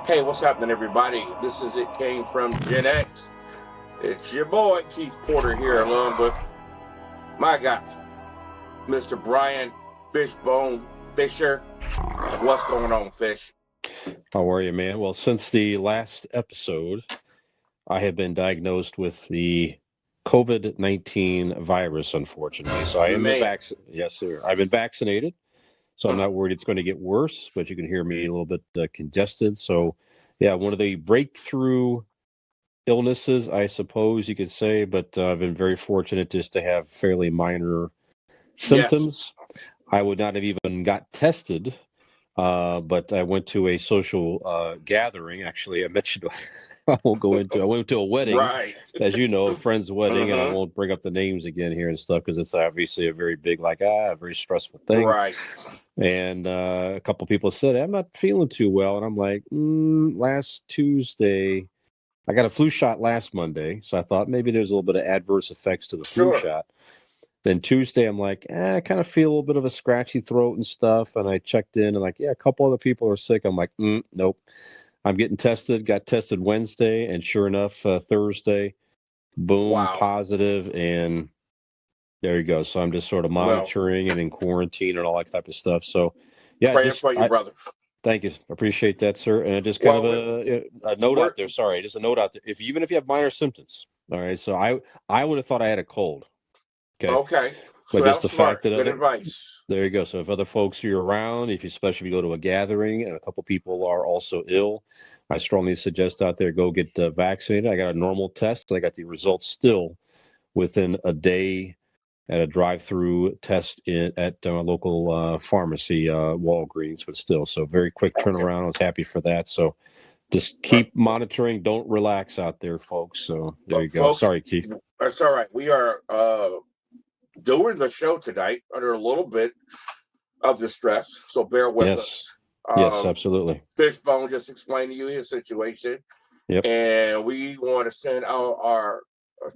Hey, what's happening, everybody? This is It Came From GenX. It's your boy, Keith Porter, here, along with my guy, Mr. Brian Fishbone Fisher. What's going on, Fish? How are you, man? Well, since the last episode, I have been diagnosed with the COVID-19 virus, unfortunately. So I am Man, yes, sir. I've been vaccinated, so I'm not worried it's going to get worse, but you can hear me a little bit congested. So, yeah, one of the breakthrough illnesses, I suppose you could say, but I've been very fortunate just to have fairly minor yes. symptoms. I would not have even got tested, but I went to a social gathering. Actually, I mentioned I won't go into. I went to a wedding, Right. as you know, a friend's wedding, and I Mm-hmm. won't bring up the names again here and stuff because it's obviously a very big, very stressful thing. Right. And a couple people said I'm not feeling too well, and I'm like, last Tuesday. I got a flu shot last Monday, so I thought maybe there's a little bit of adverse effects to the flu Sure. shot. Then Tuesday, I'm like, I kind of feel a little bit of a scratchy throat and stuff. And I checked in and like, yeah, a couple other people are sick. I'm like, nope. I'm getting tested. Got tested Wednesday, and sure enough, Thursday, boom, Wow. positive, and there you go. So I'm just sort of Well, monitoring and in quarantine and all that type of stuff. So, yeah, praying for you, I brother. thank you, appreciate that, sir. And just kind of Well, a note we're out there. Sorry, just a note out there. Even if you have minor symptoms, all right. So I would have thought I had a cold. Okay. okay. So But that just was the fact smart. that Good advice. there you go. So if other folks are around, especially if you go to a gathering and a couple people are also ill, I strongly suggest out there go get vaccinated. I got a normal test. I got the results still within a day at a drive-through test at a local pharmacy, Walgreens, but still, so very quick Okay. turnaround. I was happy for that. So just Well, keep monitoring. Don't relax out there, folks. So there you go. folks, Sorry, Keith. that's all right. We are doing the show tonight under a little bit of distress, so bear with Yes. us. Yes, absolutely. Fishbone just explained to you his situation, Yep. and we want to send out our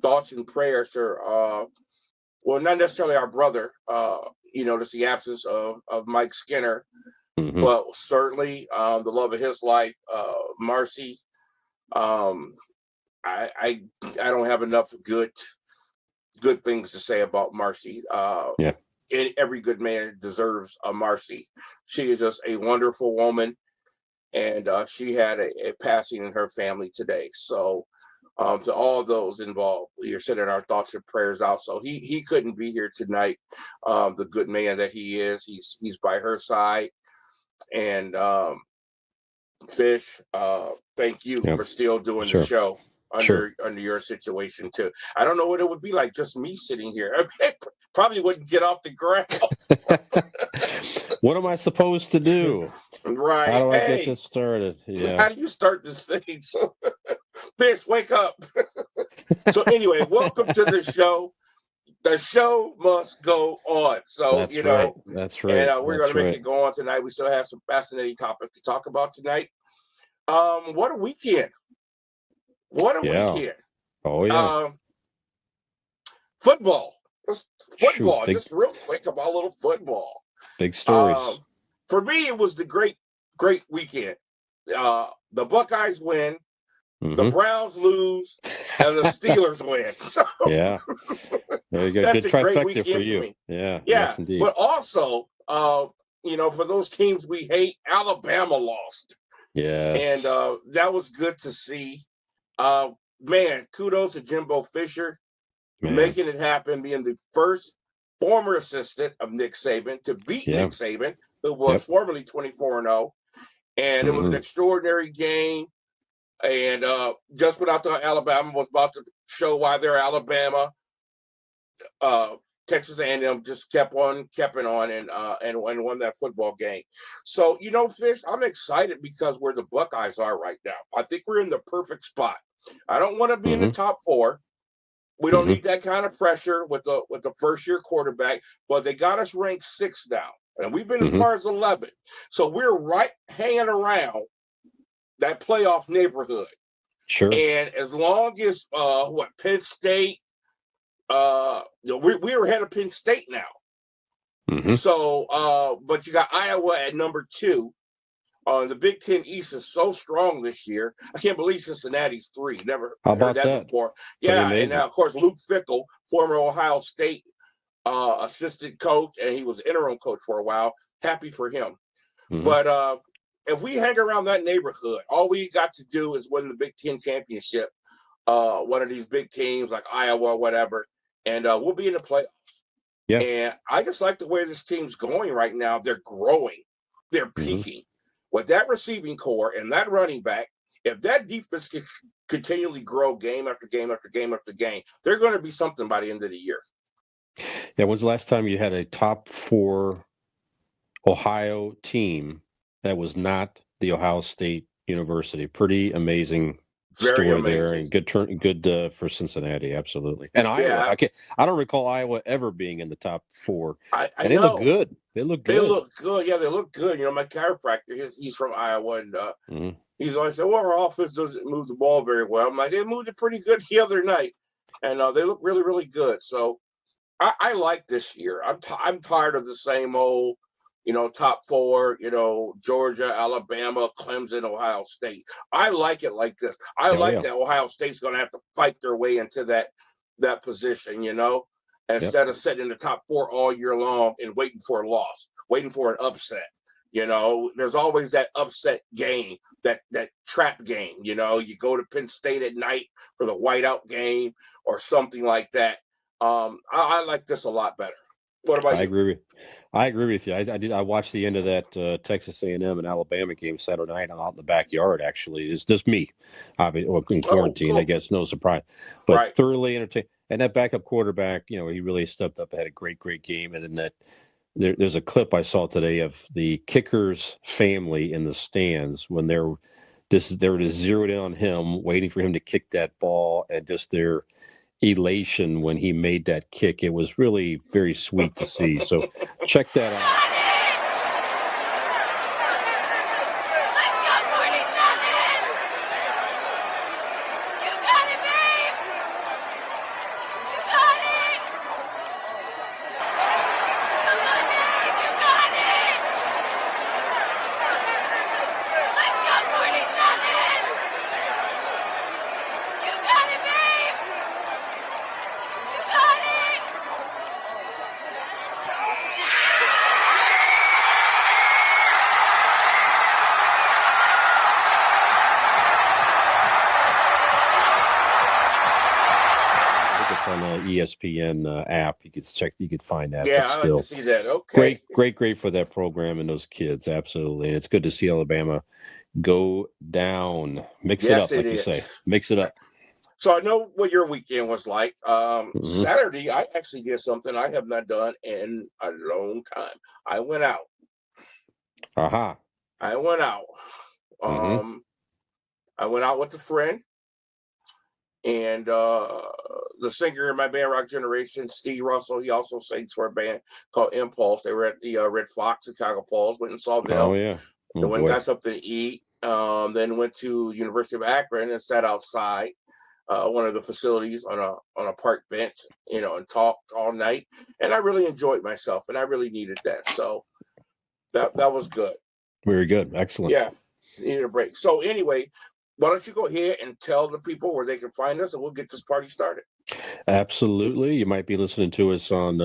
thoughts and prayers to, well, not necessarily our brother, just the absence of Mike Skinner, Hmm. but certainly the love of his life, Marcy. Um, I don't have enough good things to say about Marcy. Yeah. Every good man deserves a Marcy. She is just a wonderful woman, and she had a passing in her family today. So, to all those involved, we are sending our thoughts and prayers out. So he couldn't be here tonight. The good man that he is, he's by her side. And Fish, thank you Yeah. for still doing the Sure. show Sure. under your situation too. I don't know what it would be like just me sitting here. I probably wouldn't get off the ground. What am I supposed to do? How Right. do I get Hey, this started? Yeah. how do you start this thing? Fish, wake up. So anyway, welcome to the show. The show must go on. So, That's right. That's and right. we're going That's to make right. it go on tonight. We still have some fascinating topics to talk about tonight. What a weekend. What a Yeah. weekend. Oh yeah. Um, football. Shoot. Football. Just real quick about a little football. Big stories. Um, for me, it was the great weekend. The Buckeyes win, the Hmm. Browns lose, and the Steelers win. So Yeah. There you go. that's Good a great trifecta for weekend for you. me. Yeah. Yeah, Yes, indeed. but also, for those teams we hate, Alabama lost, and Yes. that was good to see. Uh, Man, kudos to Jimbo Fisher Man. making it happen, being the first former assistant of Nick Saban to beat Yeah. Nick Saban, who was Yep. formerly 24-0. And it was an Hmm. extraordinary game. And just when I thought Alabama was about to show why they're Alabama, uh, Texas A&M just kept on and won that football game. So, Fish, I'm excited because where the Buckeyes are right now. I think we're in the perfect spot. I don't want to be in the Hmm. top four. We don't Hmm. need that kind of pressure with the first year quarterback, but they got us ranked 6th now, and we've been as Hmm. far as 11. So we're right hanging around that playoff neighborhood. Sure. And as long as Penn State, we're ahead of Penn State now. Hmm. So, but you got Iowa at number 2, The Big Ten East is so strong this year. I can't believe Cincinnati's 3. Never How heard about that that? before. Pretty Yeah, and amazing. now, of course, Luke Fickell, former Ohio State assistant coach, and he was interim coach for a while. Happy for him. Mhm. But if we hang around that neighborhood, all we got to do is win the Big Ten championship, one of these big teams like Iowa or whatever, and we'll be in the playoffs. Yeah. And I just like the way this team's going right now. They're growing. They're peaking. With that receiving core and that running back, if that defense can continually grow game after game after game after game, they're going to be something by the end of the year. Yeah, when's the last time you had a top 4 Ohio team that was not the Ohio State University? Pretty amazing Very story there, amazing. and good for Cincinnati, absolutely. And Iowa, Yeah, I don't recall Iowa ever being in the top 4, I and they look know. good. They look They good. look good. Yeah, they look good. You know, my chiropractor, he's from Iowa, and Mhm. he's always said, well, our offense doesn't move the ball very well. I'm like, they moved it pretty good the other night, and they look really, really good. So I like this year. I'm tired of the same old, top 4, Georgia, Alabama, Clemson, Ohio State. I like it like this. I Oh, like yeah. that Ohio State's going to have to fight their way into that position, Yep. instead of sitting in the top 4 all year long and waiting for a loss, waiting for an upset. There's always that upset game, that trap game. You go to Penn State at night for the whiteout game or something like that. I like this a lot better. What about I you? agree with you. I watched the end of that Texas A&M and Alabama game Saturday night out in the backyard. Actually, it's just me, obviously, in Oh, quarantine. I cool. guess no surprise, but Right. thoroughly entertained. And that backup quarterback, he really stepped up. Had a great game. And then there's a clip I saw today of the kicker's family in the stands when they were just zeroed in on him, waiting for him to kick that ball, and just their elation when he made that kick. It was really very sweet to see. So check that out. On the ESPN app, you could find that. Yeah, But I like to still, see that. Okay. great for that program and those kids, absolutely. And it's good to see Alabama go down, mix it Yes, up, it like you is. say, mix it up. So I know what your weekend was like. Mm-hmm. Saturday, I actually did something I have not done in a long time. I went out. Aha. I went out. Mm-hmm. I went out with a friend, and the singer in my band, Rock Generation, Steve Russell, he also sings for a band called Impulse. They were at the Red Fox in Chicago Falls. Went and saw them. Oh yeah. Oh Then went and boy. got something to eat. Then went to University of Akron and sat outside one of the facilities on a park bench, and talked all night. And I really enjoyed myself, and I really needed that. So that was good. Very good. Excellent. Yeah, needed a break. So anyway, why don't you go ahead and tell the people where they can find us, and we'll get this party started. Absolutely. You might be listening to us on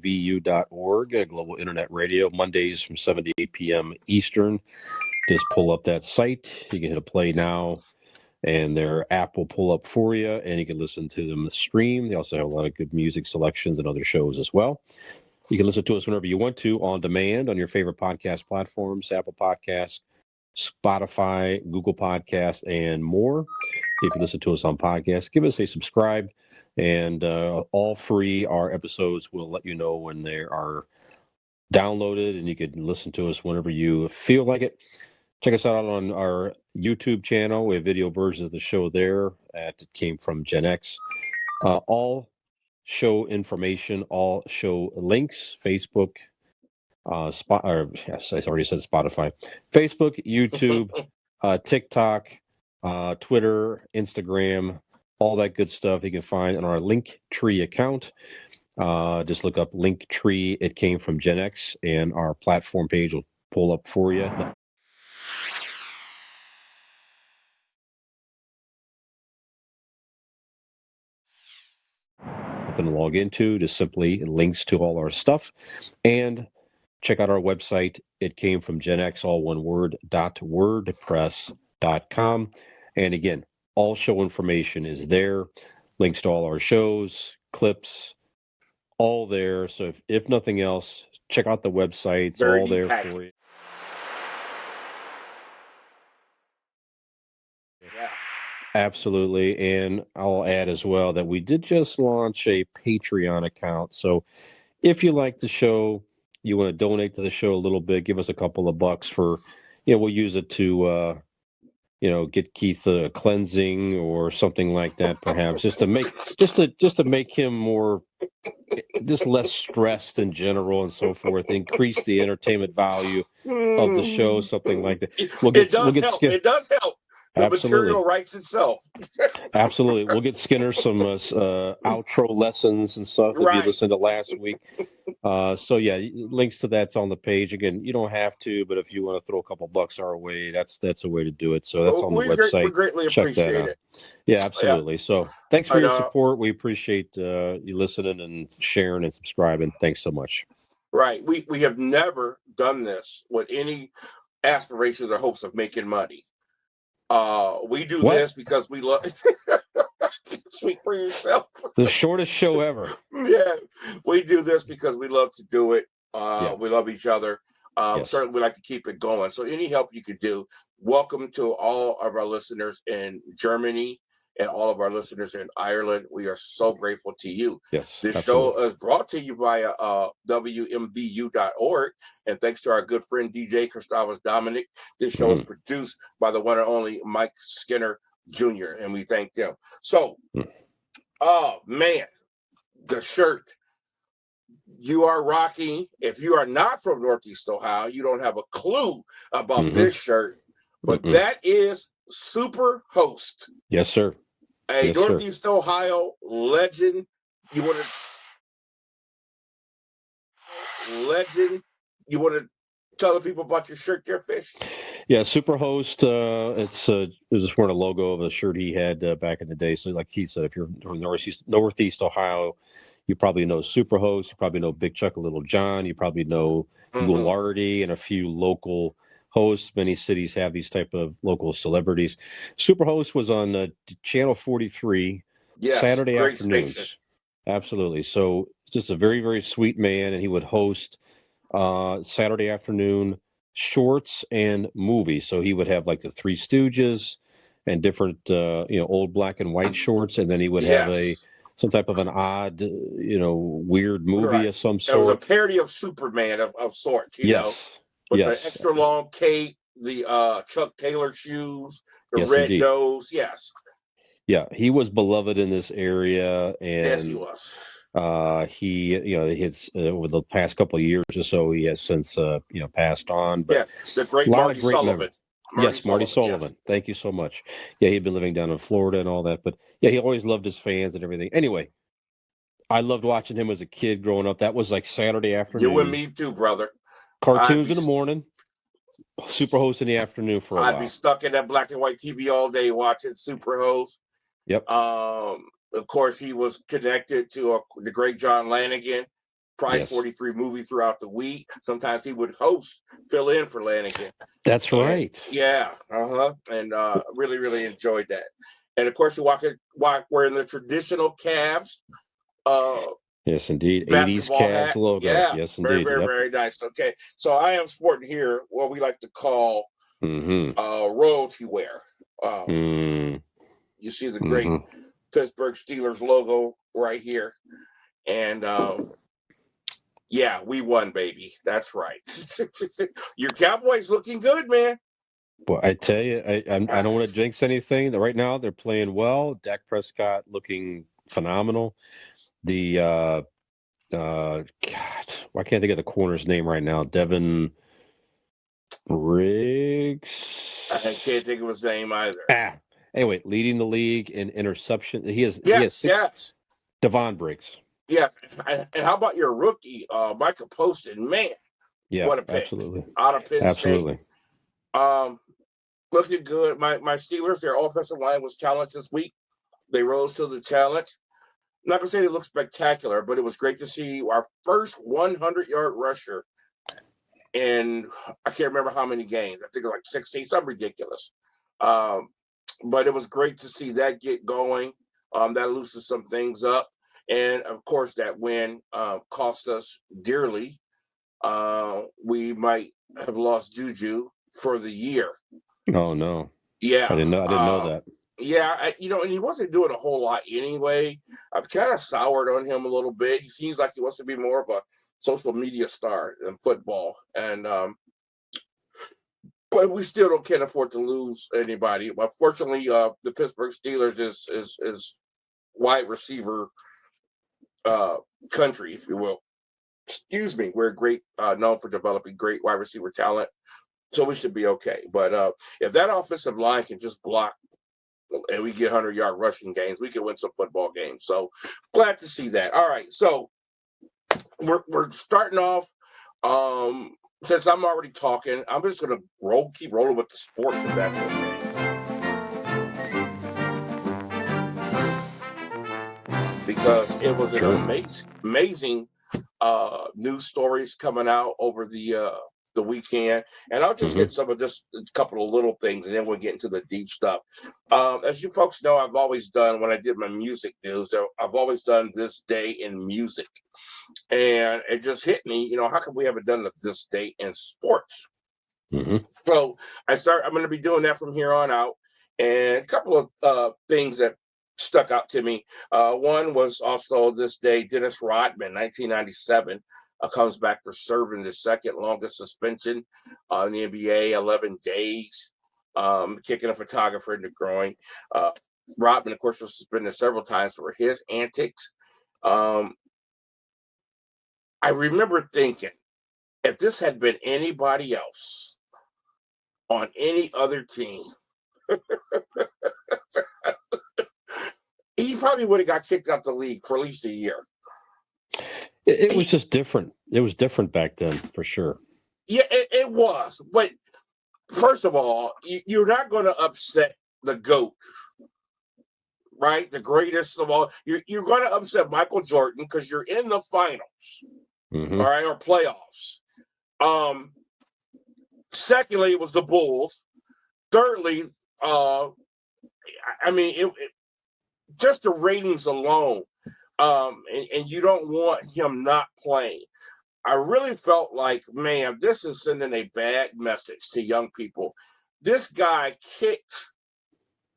WMVU.org, Global Internet Radio, Mondays from 7 to 8 p.m. Eastern. Just pull up that site. You can hit a play now, and their app will pull up for you, and you can listen to them stream. They also have a lot of good music selections and other shows as well. You can listen to us whenever you want to on demand on your favorite podcast platforms, Apple Podcasts, Spotify, Google Podcasts, and more. If you listen to us on podcasts, give us a subscribe, and all free. Our episodes will let you know when they are downloaded, and you can listen to us whenever you feel like it. Check us out on our YouTube channel. We have video versions of the show there at Came From GenX. All show information, all show links, Facebook, yes, I already said Spotify, Facebook, YouTube, TikTok, Twitter, Instagram, all that good stuff you can find on our Linktree account. Just look up Linktree. It came from GenX, and our platform page will pull up for you. nothing to log into, just simply links to all our stuff. And check out our website. It came from GenX, all one word, .wordpress.com. And again, all show information is there. Links to all our shows, clips, all there. So if nothing else, check out the website. It's Very all neat there package. for you. Yeah. Absolutely. And I'll add as well that we did just launch a Patreon account. So if you like the show, you want to donate to the show a little bit, give us a couple of bucks for, we'll use it to, get Keith a cleansing or something like that, perhaps, just to make him more, just less stressed in general and so forth, increase the entertainment value of the show, something like that. We'll It get does help. It does help. The Absolutely. material writes itself. Absolutely. We'll get Skinner some outro lessons and stuff if you Right. listened to last week. So yeah, links to that's on the page. Again, you don't have to, but if you want to throw a couple bucks our way, that's a way to do it. So that's on the We website. greatly Check that appreciate out. it. Yeah, Yeah. absolutely. So thanks for And, your support. We appreciate you listening and sharing and subscribing. Thanks so much. right. We have never done this with any aspirations or hopes of making money. We do this because we love. Speak for yourself. The shortest show ever. Yeah, we do this because we love to do it. Yeah. We love each other. Yes. Certainly, we like to keep it going. So, any help you could do, welcome to all of our listeners in Germany and all of our listeners in Ireland. We are so grateful to you. Yes. This absolutely. show is brought to you by WMVU.org. And thanks to our good friend DJ Christovus Dominic. This show is produced by the one and only Mike Skinner Jr., and we thank them. So, oh, man, the shirt you are rocking. If you are not from Northeast Ohio, you don't have a clue about this shirt, but that is Super Host. Yes, sir. A Yes, Northeast Ohio legend. You want to tell the people about your shirt there, Fish? Yeah, Superhost. It was just wearing a logo of a shirt he had back in the day. So, like he said, if you're from Northeast Ohio, you probably know Superhost. You probably know Big Chuck, Little John. You probably know Goulardi and a few local hosts. Many cities have these type of local celebrities. Superhost was on Channel 43 Saturday afternoons. Station. Absolutely. So, just a very, very sweet man, and he would host Saturday afternoon shorts and movies. So he would have like the Three Stooges and different, old black and white shorts, and then he would have some type of an odd, weird movie of some sort. It was a parody of Superman of sorts, know, with the extra long cape, the Chuck Taylor shoes, the red nose. Yes. Yeah, he was beloved in this area, and yes, he was. He, over the past couple of years or so, he has since, passed on. But the great Marty Sullivan. Marty Sullivan. Yes. Thank you so much. Yeah, he'd been living down in Florida and all that. But yeah, he always loved his fans and everything. Anyway, I loved watching him as a kid growing up. That was like Saturday afternoon. You and me too, brother. Cartoons in the morning, Superhost in the afternoon for a while. I'd be stuck in that black and white TV all day watching Superhost. Yep. Of course, he was connected to the great John Lanigan, Prize 43 movie throughout the week. Sometimes he would fill in for Lanigan. That's right. Yeah. And really, really enjoyed that. And of course, we're in the traditional Cavs. Yes, indeed. 80s Cavs logo. Yeah. Yes, indeed. Very, very, very nice. Okay. So I am sporting here what we like to call royalty wear. You see the great Pittsburgh Steelers logo right here. And we won, baby. That's right. Your Cowboys looking good, man. Well, I tell you, I don't want to jinx anything. Right now, they're playing well. Dak Prescott looking phenomenal. The God, why can't I think of the corner's name right now? Devin Riggs. I can't think of his name either. Anyway, leading the league in interception. He has six. Yes. Devon Briggs. Yeah, and how about your rookie, Michael Poston? Man, what a pick! Absolutely. Out of Penn State. Looking good. My Steelers, their offensive line was challenged this week. They rose to the challenge. not gonna say they look spectacular, but it was great to see our first 100-yard rusher in I can't remember how many games. I think it's like 16, something ridiculous. Um, but it was great to see that get going. That loosens some things up, and of course that win cost us dearly. We might have lost Juju for the year. Oh no, Yeah, I didn't know that. yeah, and he wasn't doing a whole lot anyway. I've kind of soured on him a little bit. He seems like he wants to be more of a social media star than football, and but we still can't afford to lose anybody. Unfortunately, the Pittsburgh Steelers is wide receiver country, if you will. Excuse me. We're great, known for developing great wide receiver talent, so we should be okay. But if that offensive line can just block and we get 100-yard rushing games, we can win some football games. So glad to see that. All right, so we're starting off. Since I'm already talking, I'm just gonna keep rolling with the sports if that's okay. Because it was an amazing news stories coming out over the weekend, and I'll just hit some of just a couple of little things, and then we'll get into the deep stuff. As you folks know, I've always done when I did my music news, I've always done this day in music, and it just hit me. How come we haven't done this day in sports? So I'm going to be doing that from here on out, and a couple of things that stuck out to me. One was also this day, Dennis Rodman, 1997, comes back for serving the second longest suspension in the NBA, 11 days, kicking a photographer in the groin. Rodman, of course, was suspended several times for his antics. I remember thinking, if this had been anybody else on any other team, he probably would have got kicked out the league for at least a year. It was just different. It was different back then, for sure. Yeah, it was. But first of all, you're not going to upset the GOAT, right? The greatest of all. You're going to upset Michael Jordan because you're in the finals, all right, or playoffs. Secondly, it was the Bulls. Thirdly, just the ratings alone, and you don't want him not playing. I really felt like, man, this is sending a bad message to young people. This guy kicked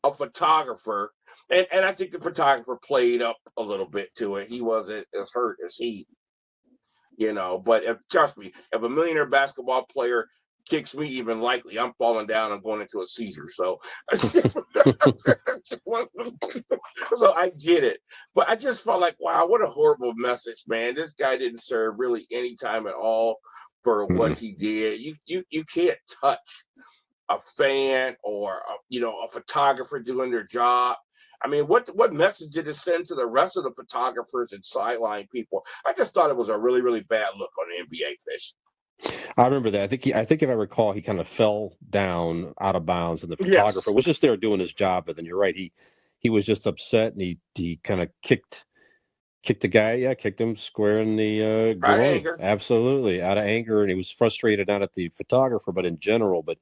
a photographer, and I think the photographer played up a little bit to it. He wasn't as hurt as he, but trust me, if a millionaire basketball player kicks me, even likely, I'm falling down and going into a seizure. So, so I get it, but I just felt like, wow, what a horrible message, man. This guy didn't serve really any time at all for what he did. You can't touch a fan or a photographer doing their job. I mean, what message did it send to the rest of the photographers and sideline people? I just thought it was a really, really bad look on the NBA fish. I remember that. I think if I recall, he kind of fell down out of bounds, and the photographer was just there doing his job. But then you're right, he was just upset, and he kind of kicked the guy. Yeah, kicked him square in the groin. Out of anger. Absolutely, out of anger, and he was frustrated not at the photographer, but in general. But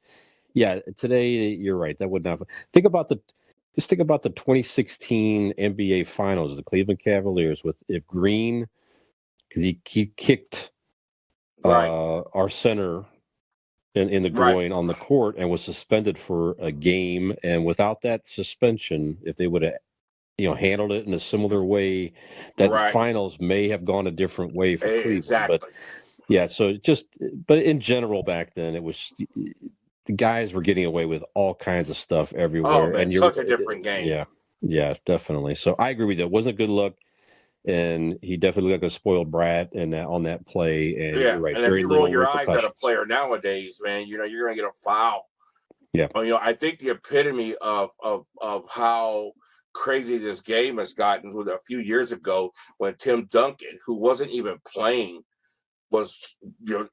yeah, today you're right. That would not think about the 2016 NBA Finals, the Cleveland Cavaliers if Green, because he kicked our center in the groin on the court and was suspended for a game. And without that suspension, if they would have handled it in a similar way, that finals may have gone a different way for Cleveland. Exactly. But yeah, so but in general back then, it was the guys were getting away with all kinds of stuff everywhere. Oh, man, and such a different game. Yeah, definitely. So I agree with you. It wasn't a good look. And he definitely looked like a spoiled brat on that play. And you're right, and if you roll your eyes at a player nowadays, man, you're going to get a foul. Yeah. I think the epitome of how crazy this game has gotten was a few years ago when Tim Duncan, who wasn't even playing, was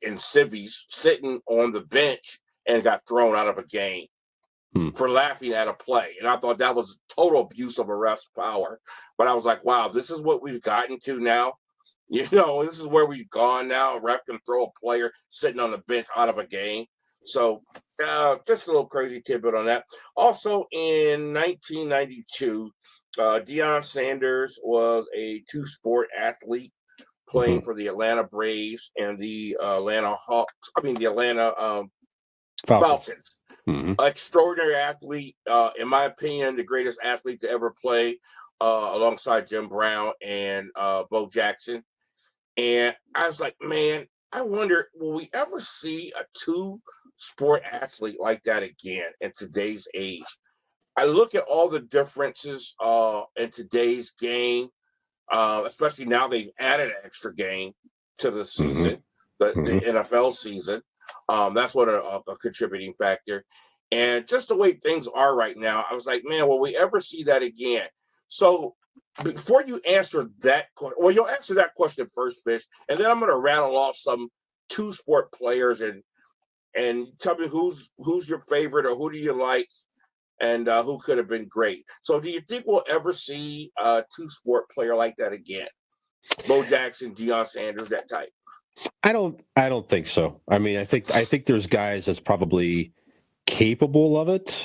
in civvies sitting on the bench and got thrown out of a game for laughing at a play. And I thought that was total abuse of arrest power. but I was like, wow, this is what we've gotten to now. This is where we've gone now. A ref can throw a player sitting on the bench out of a game. So just a little crazy tidbit on that. Also in 1992, Deion Sanders was a two-sport athlete playing for the Atlanta Braves and the Atlanta Falcons. Extraordinary athlete, in my opinion, the greatest athlete to ever play, alongside Jim Brown and Bo Jackson. And I was like, man, I wonder, will we ever see a two-sport athlete like that again in today's age? I look at all the differences in today's game, especially now they've added an extra game to the season, the NFL season. That's what a contributing factor. And just the way things are right now, I was like, man, will we ever see that again? So before you answer that, well, you'll answer that question first, Fish, and then I'm going to rattle off some two-sport players and tell me who's your favorite or who do you like and who could have been great. So do you think we'll ever see a two-sport player like that again? Bo Jackson, Deion Sanders, that type. I don't think so. I mean, I think there's guys that's probably capable of it,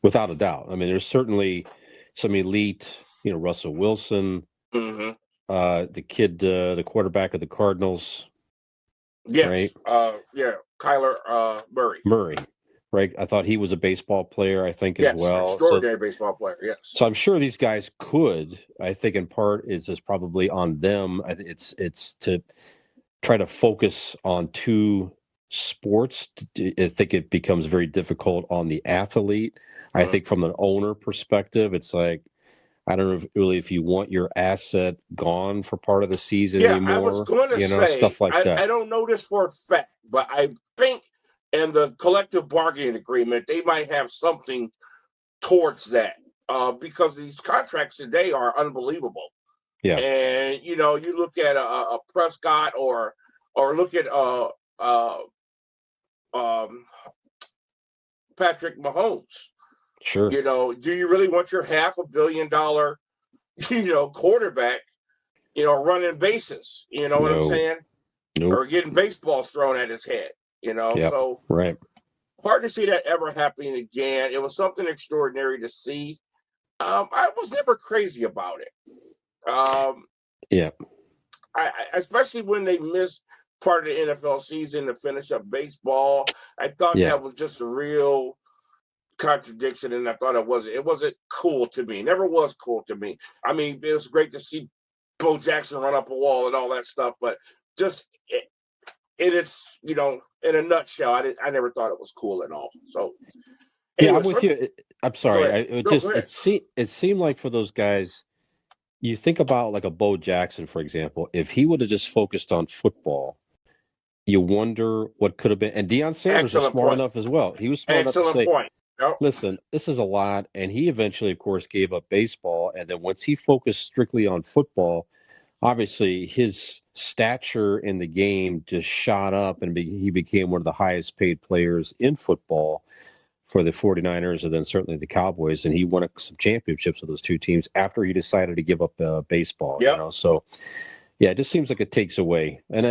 without a doubt. I mean, there's certainly some elite, Russell Wilson, the kid, the quarterback of the Cardinals. Yes. Right? Kyler Murray, right? I thought he was a baseball player, I think, as well. Extraordinary baseball player, yes. So I'm sure these guys could. I think in part is probably on them. It's to try to focus on two sports. I think it becomes very difficult on the athlete. I think from an owner perspective, it's like, I don't know really if you want your asset gone for part of the season anymore. I was going to say, stuff like that. I don't know this for a fact, but I think in the collective bargaining agreement, they might have something towards that, because these contracts today are unbelievable. Yeah. And, you look at a Prescott or look at Patrick Mahomes. Sure. Do you really want your $500 million, quarterback, running bases? You know what I'm saying? Nope. Or getting baseballs thrown at his head, So right. Hard to see that ever happening again. It was something extraordinary to see. I was never crazy about it. I especially when they missed part of the NFL season to finish up baseball. I thought that was just a real contradiction, and I thought it wasn't cool to me. Never was cool to me. I mean, it was great to see Bo Jackson run up a wall and all that stuff, but just it's in a nutshell, I never thought it was cool at all. So anyway, I'm with you. I'm sorry. It seemed like for those guys, you think about like a Bo Jackson, for example, if he would have just focused on football, you wonder what could have been. And Deion Sanders was smart enough as well. He was smart enough to say, listen, this is a lot. And he eventually, of course, gave up baseball. And then once he focused strictly on football, obviously his stature in the game just shot up and he became one of the highest paid players in football for the 49ers and then certainly the Cowboys. And he won some championships with those two teams after he decided to give up baseball. So it just seems like it takes away. And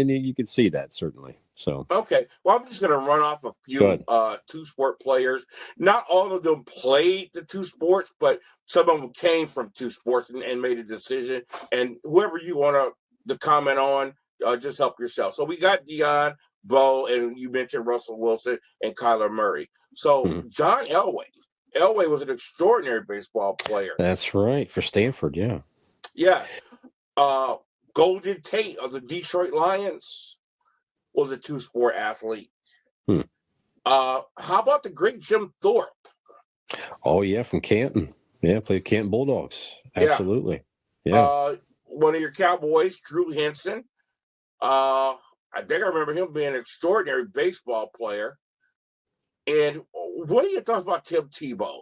you can see that certainly. So okay, well, I'm just going to run off a few two-sport players. Not all of them played the two sports, but some of them came from two sports and made a decision. And whoever you want to comment on, just help yourself. So we got Deion, Bo, and you mentioned Russell Wilson and Kyler Murray. So John Elway. Elway was an extraordinary baseball player. That's right, for Stanford, yeah. Yeah. Golden Tate of the Detroit Lions was a two-sport athlete. How about the great Jim Thorpe? Oh, yeah, from Canton. Yeah, played Canton Bulldogs. Absolutely. Yeah. One of your Cowboys, Drew Henson. I think I remember him being an extraordinary baseball player. And what are your thoughts about Tim Tebow?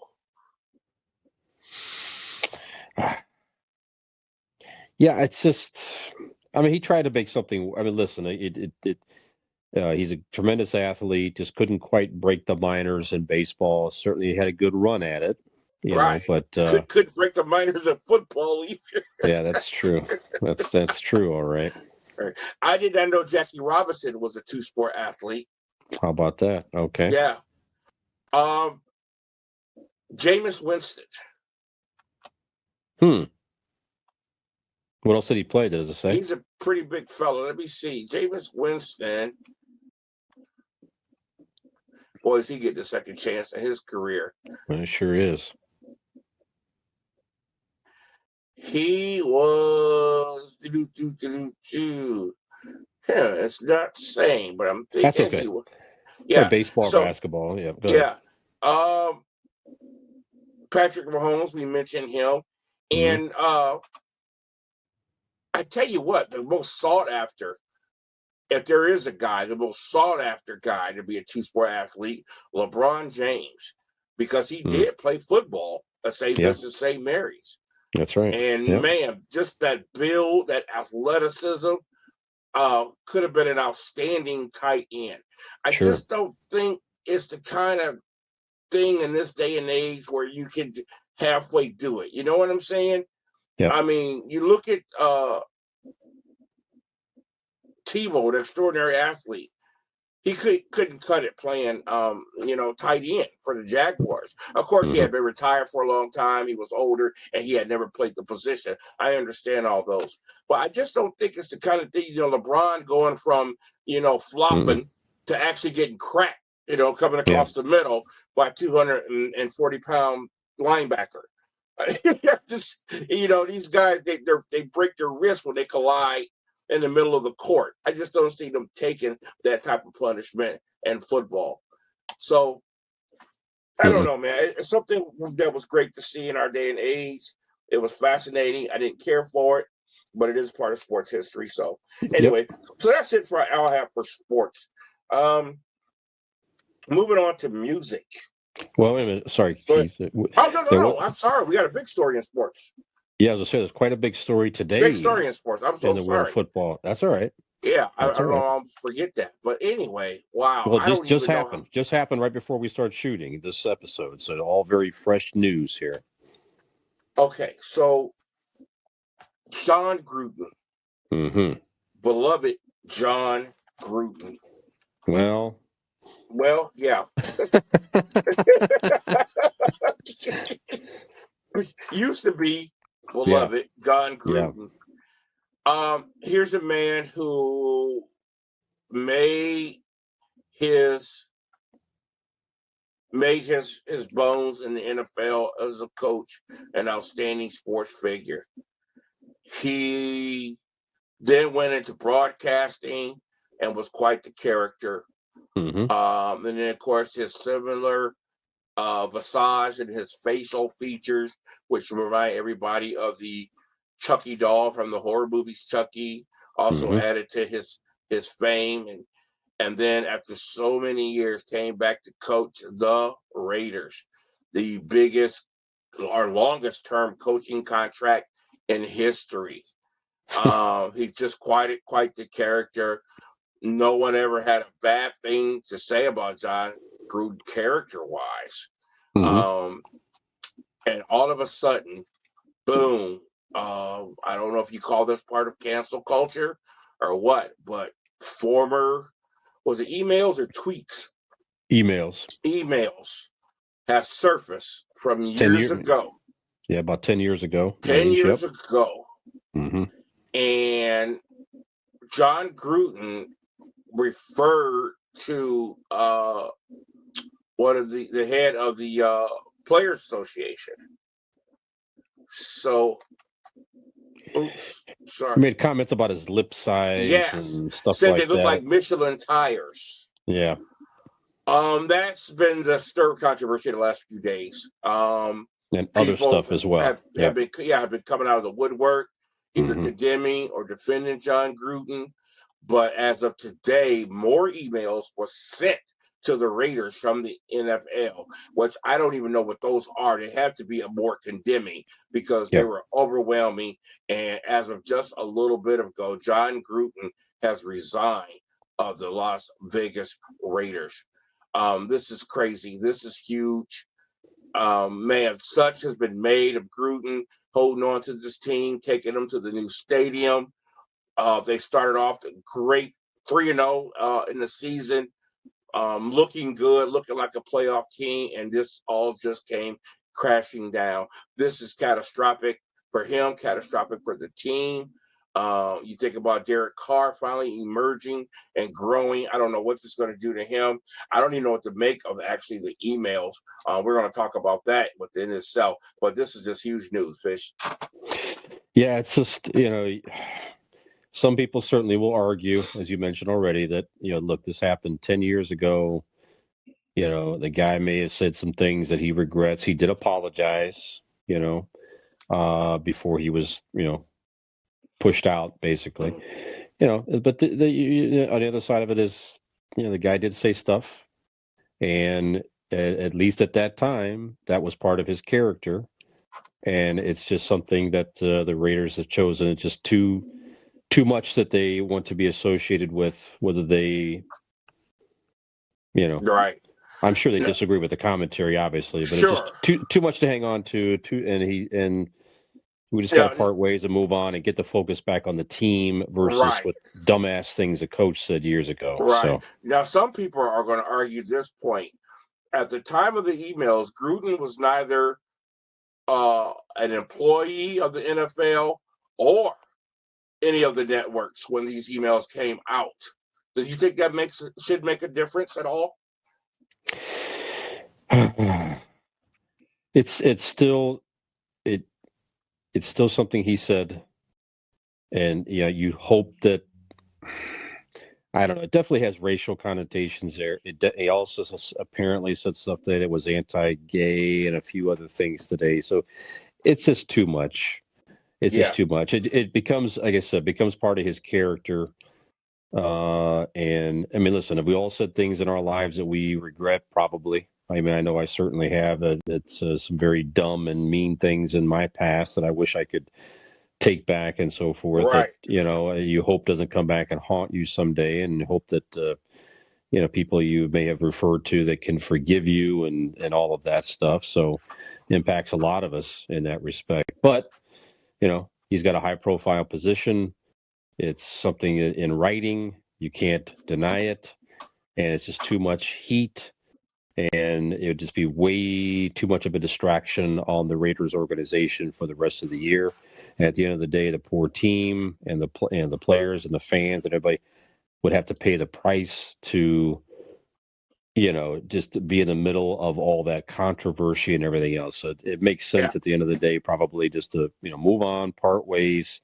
Yeah, it's just, I mean, he tried to make something. I mean, listen, he's a tremendous athlete, just couldn't quite break the minors in baseball. Certainly had a good run at it. Right. But Couldn't break the minors at football either. yeah, that's true. That's true. All right. Right. I did not know Jackie Robinson was a two-sport athlete. How about that? Okay. Yeah. Jameis Winston. What else did he play? Does it say? He's a pretty big fellow. Let me see. Jameis Winston. Boy, is he getting a second chance in his career. It sure is. He was. Yeah, it's not saying, but I'm thinking That's okay. he was. Yeah. Baseball, so, basketball. Yeah. Go yeah. ahead. Patrick Mahomes, we mentioned him. And I tell you what, the most sought after, if there is a guy, the most sought after guy to be a two-sport athlete, LeBron James, because he did play football at St. Vincent St. Mary's. That's right. And man, just that build, that athleticism, could have been an outstanding tight end. I just don't think it's the kind of thing in this day and age where you can halfway do it. You know what I'm saying? Yeah. I mean, you look at Tebow, the extraordinary athlete. He couldn't cut it playing, tight end for the Jaguars. Of course, he had been retired for a long time. He was older, and he had never played the position. I understand all those. But I just don't think it's the kind of thing, LeBron going from, flopping to actually getting cracked, coming across the middle by 240-pound linebacker. These guys, they break their wrist when they collide in the middle of the court. I just don't see them taking that type of punishment in football. So I don't know, man. It's something that was great to see in our day and age. It was fascinating. I didn't care for it, but it is part of sports history. So anyway, so that's it for I'll have for sports. Moving on to music. Well, wait a minute. Sorry, Keith. No. I'm sorry. We got a big story in sports. Yeah, as I said, there's quite a big story today. Big story in sports. I'm so in the sorry. world of football. That's all right. Yeah, I don't know. I'll forget that. But anyway, wow. Well, I don't just even happened. know Just happened right before we start shooting this episode. So all very fresh news here. Okay, so John Gruden. Beloved John Gruden. Well, yeah. Used to be beloved John Gruden. Here's a man who made his bones in the NFL as a coach, an outstanding sports figure. He then went into broadcasting and was quite the character. And then, of course, his similar visage and his facial features, which remind everybody of the Chucky doll from the horror movies Chucky, also added to his fame. And then after so many years, came back to coach the Raiders, the biggest or longest term coaching contract in history. He just quite the character. No one ever had a bad thing to say about John Gruden character-wise. And all of a sudden, boom, I don't know if you call this part of cancel culture or what, but was it emails or tweets? Emails has surfaced from years ago. Yeah, about 10 years ago. 10 years ago. And John Gruden referred to one of the head of the Players Association. So, sorry. Made comments about his lip size and stuff said like they look that. like Michelin tires. Yeah. That's been the stir of controversy the last few days. And other stuff as well. Have been coming out of the woodwork, either condemning or defending John Gruden. But as of today, more emails were sent to the Raiders from the NFL, which I don't even know what those are. They have to be a more condemning because they were overwhelming. And as of just a little bit ago, John Gruden has resigned of the Las Vegas Raiders. This is crazy. This is huge. Man, such has been made of Gruden holding on to this team, taking them to the new stadium. They started off the great 3-0 in the season, looking good, looking like a playoff team, and this all just came crashing down. This is catastrophic for him, catastrophic for the team. You think about Derek Carr finally emerging and growing. I don't know what this is going to do to him. I don't even know what to make of actually the emails. We're going to talk about that within itself. But this is just huge news, Fish. Yeah, it's just, some people certainly will argue, as you mentioned already, that, look, this happened 10 years ago. The guy may have said some things that he regrets. He did apologize, before he was, pushed out, basically. But on the other side of it is, the guy did say stuff, and at least at that time, that was part of his character, and it's just something that the Raiders have chosen. It's just too much that they want to be associated with, whether they, Right. I'm sure they disagree with the commentary, obviously, but Sure. it's just too much to hang on to. And we just got to part ways and move on and get the focus back on the team versus what dumbass things the coach said years ago. Right. So. Now, some people are going to argue this point. At the time of the emails, Gruden was neither an employee of the NFL or any of the networks when these emails came out. Do you think that should make a difference at all? It's still something he said, and you hope that, I don't know, it definitely has racial connotations there. He also apparently said stuff that it was anti-gay and a few other things today. So it's just too much. It's just too much. It becomes, like I said, becomes part of his character. And I mean, listen, have we all said things in our lives that we regret? Probably. I mean, I know I certainly have. It's some very dumb and mean things in my past that I wish I could take back and so forth. Right. That you hope doesn't come back and haunt you someday, and hope that people you may have referred to that can forgive you and all of that stuff. So impacts a lot of us in that respect. But he's got a high profile position. It's something in writing. You can't deny it. And it's just too much heat. And it would just be way too much of a distraction on the Raiders organization for the rest of the year. And at the end of the day, the poor team and the players and the fans and everybody would have to pay the price to, just be in the middle of all that controversy and everything else. So it makes sense at the end of the day, probably just to, move on, part ways,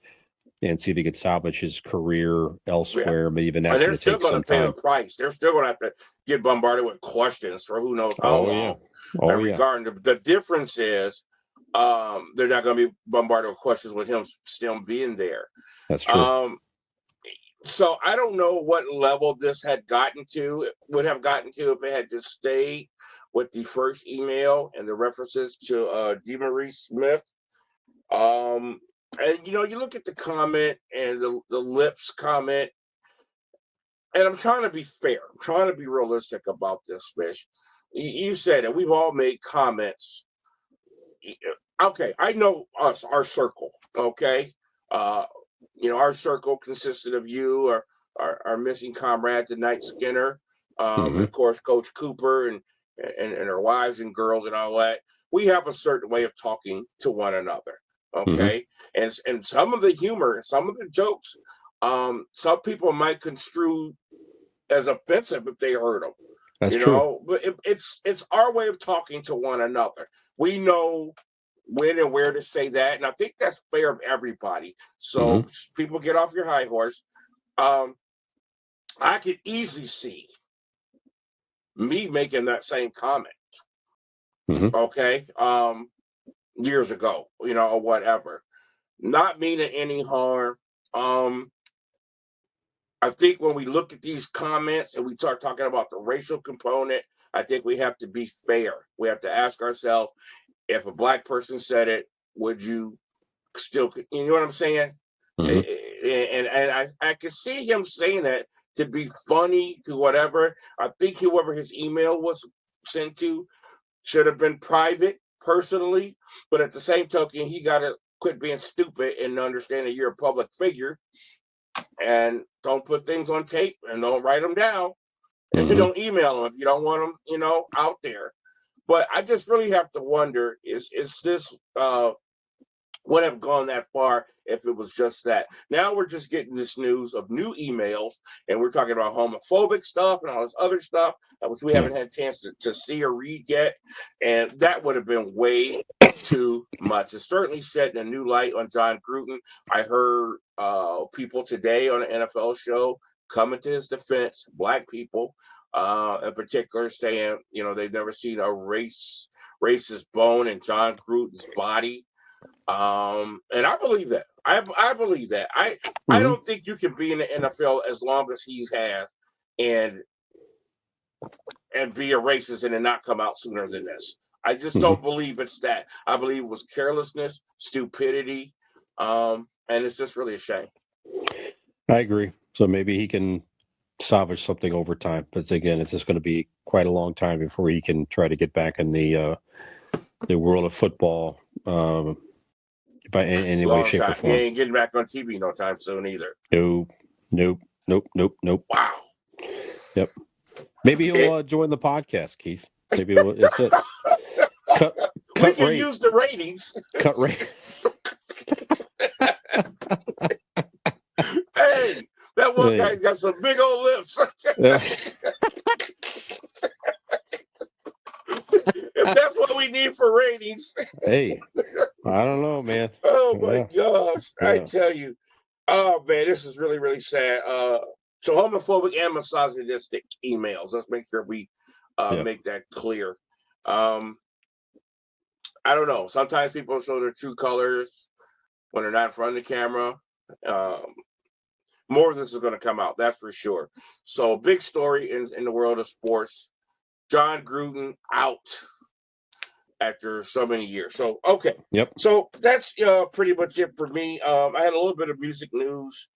and see if he could salvage his career elsewhere. But even that's going to take some time. They're still going to pay the price. They're still going to have to get bombarded with questions for who knows how long. Regarding the difference is, they're not going to be bombarded with questions with him still being there. That's true. So I don't know what level this would have gotten to if it had just stayed with the first email and the references to DeMaurice Smith. And you look at the comment and the lips comment, and I'm trying to be fair. I'm trying to be realistic about this, Fish. You said it. We've all made comments. Okay, I know us, our circle. Okay, our circle consisted of you, or our missing comrade, the Night Skinner, and of course, Coach Cooper, and our wives and girls and all that. We have a certain way of talking to one another. Okay. And some of the humor, some of the jokes, some people might construe as offensive if they heard them. That's true. But it's our way of talking to one another. We know when and where to say that, and I think that's fair of everybody. So people get off your high horse. I could easily see me making that same comment. Okay. Years ago, or whatever. Not meaning any harm. I think when we look at these comments and we start talking about the racial component, I think we have to be fair. We have to ask ourselves, if a black person said it, would you still, you know what I'm saying? And I can see him saying that to be funny, to whatever. I think whoever his email was sent to should have been private. personally, but at the same token, he got to quit being stupid and understand that you're a public figure, and don't put things on tape and don't write them down, and don't email them if you don't want them, out there. But I just really have to wonder: is this would have gone that far if it was just that? Now we're just getting this news of new emails, and we're talking about homophobic stuff and all this other stuff, which we haven't had a chance to see or read yet. And that would have been way too much. It's certainly shedding a new light on John Gruden. I heard people today on an NFL show coming to his defense, Black people in particular, saying, they've never seen a racist bone in John Gruden's body. And I believe that. I believe that. I don't think you can be in the NFL as long as he has and be a racist and then not come out sooner than this. I just don't believe it's that. I believe it was carelessness, stupidity, and it's just really a shame. I agree. So maybe he can salvage something over time, but again, it's just going to be quite a long time before he can try to get back in the world of football by any way, shape, or form. He ain't getting back on TV no time soon either. Nope. Wow. Yep. Maybe he'll join the podcast, Keith. Maybe it's it. We can use the ratings. Cut rate. Hey, that one guy got some big old lips. If that's what we need for ratings. Hey, I don't know, man. Oh my gosh. Yeah. I tell you. Oh man, this is really, really sad. So homophobic and misogynistic emails. Let's make sure we make that clear. I don't know. Sometimes people show their true colors when they're not in front of the camera. More of this is going to come out, that's for sure. So big story in the world of sports. John Gruden out after so many years. So, okay. Yep. So that's pretty much it for me. I had a little bit of music news.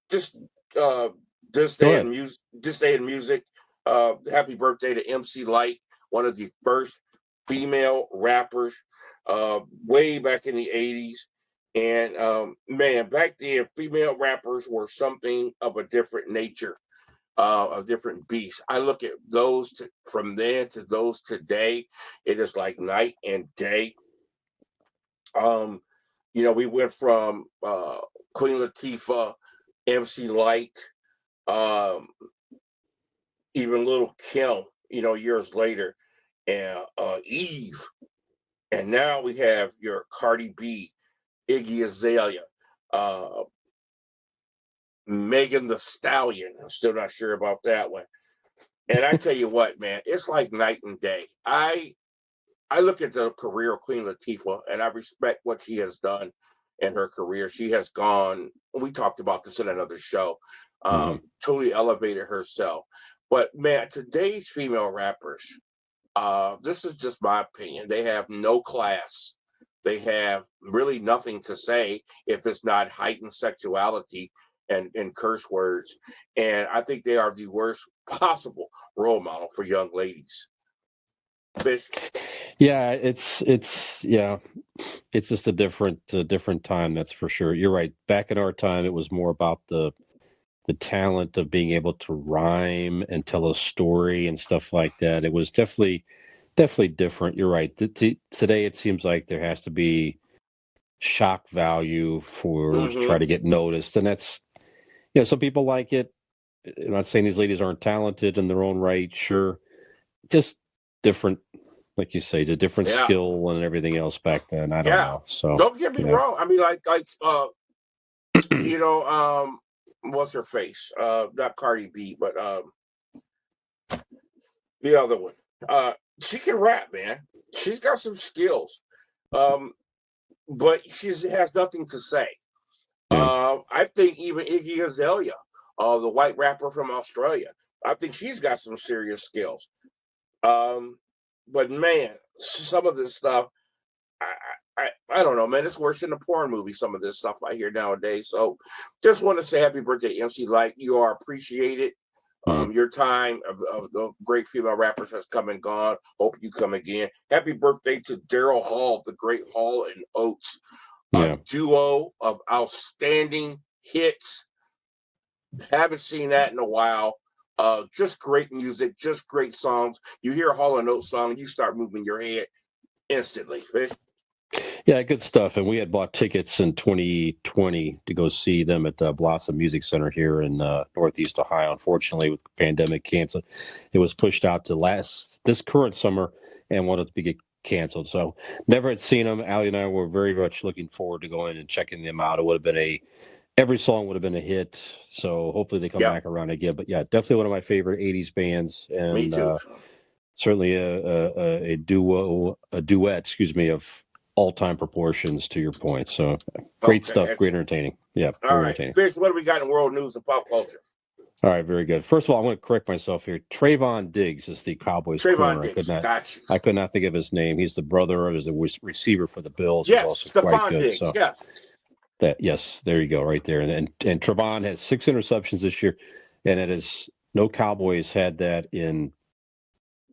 Just this day in music. Happy birthday to MC Lyte, one of the first female rappers way back in the 80s. And man, back then, female rappers were something of a different nature. A different beast. I look at those from then to those today. It is like night and day. We went from Queen Latifah, MC Lyte, even Little Kim, years later, and Eve, and now we have your Cardi B, Iggy Azalea, Megan Thee Stallion. I'm still not sure about that one. And I tell you what, man, it's like night and day. I look at the career of Queen Latifah, and I respect what she has done in her career. She has gone, we talked about this in another show, totally elevated herself. But man, today's female rappers, this is just my opinion. They have no class. They have really nothing to say if it's not heightened sexuality and curse words. And I think they are the worst possible role model for young ladies. Fish. Yeah, it's just a different time, that's for sure. You're right. Back in our time, it was more about the talent of being able to rhyme and tell a story and stuff like that. It was definitely different. You're right. Today, it seems like there has to be shock value for try to get noticed, and that's some people like it. I'm not saying these ladies aren't talented in their own right. Sure, just different, like you say, the different skill and everything else back then. I don't know. So don't get me wrong. I mean, what's her face? Not Cardi B, but the other one. She can rap, man. She's got some skills. But she has nothing to say. I think even Iggy Azalea, the white rapper from Australia, I think she's got some serious skills. But man, some of this stuff, I don't know, man. It's worse than a porn movie, some of this stuff I hear nowadays. So just want to say happy birthday to MC Lyte. You are appreciated. Your time of the great female rappers has come and gone. Hope you come again. Happy birthday to Daryl Hall, the great Hall and Oates, a duo of outstanding hits. Haven't seen that in a while. Just great music, just great songs. You hear a Hall and Oates song, you start moving your head instantly. Fish. Yeah, good stuff. And we had bought tickets in 2020 to go see them at the Blossom Music Center here in Northeast Ohio. Unfortunately, with the pandemic canceled, it was pushed out to this current summer and wanted to get canceled. So never had seen them. Allie and I were very much looking forward to going and checking them out. It would have been every song would have been a hit. So hopefully they come back around again. But yeah, definitely one of my favorite 80s bands. And me too. Certainly a duet, excuse me, of all-time proportions, to your point. So great stuff, excellent. Great entertaining. Yeah, all right, Fish, what do we got in world news and pop culture? All right, very good. First of all, I'm going to correct myself here. Trayvon Diggs is the Cowboys corner. Diggs, I could not think of his name. He's the brother of the receiver for the Bills. Yes, He's also quite good. Diggs, so yes, there you go, right there. And Trayvon has 6 interceptions this year, and it is no Cowboys had that in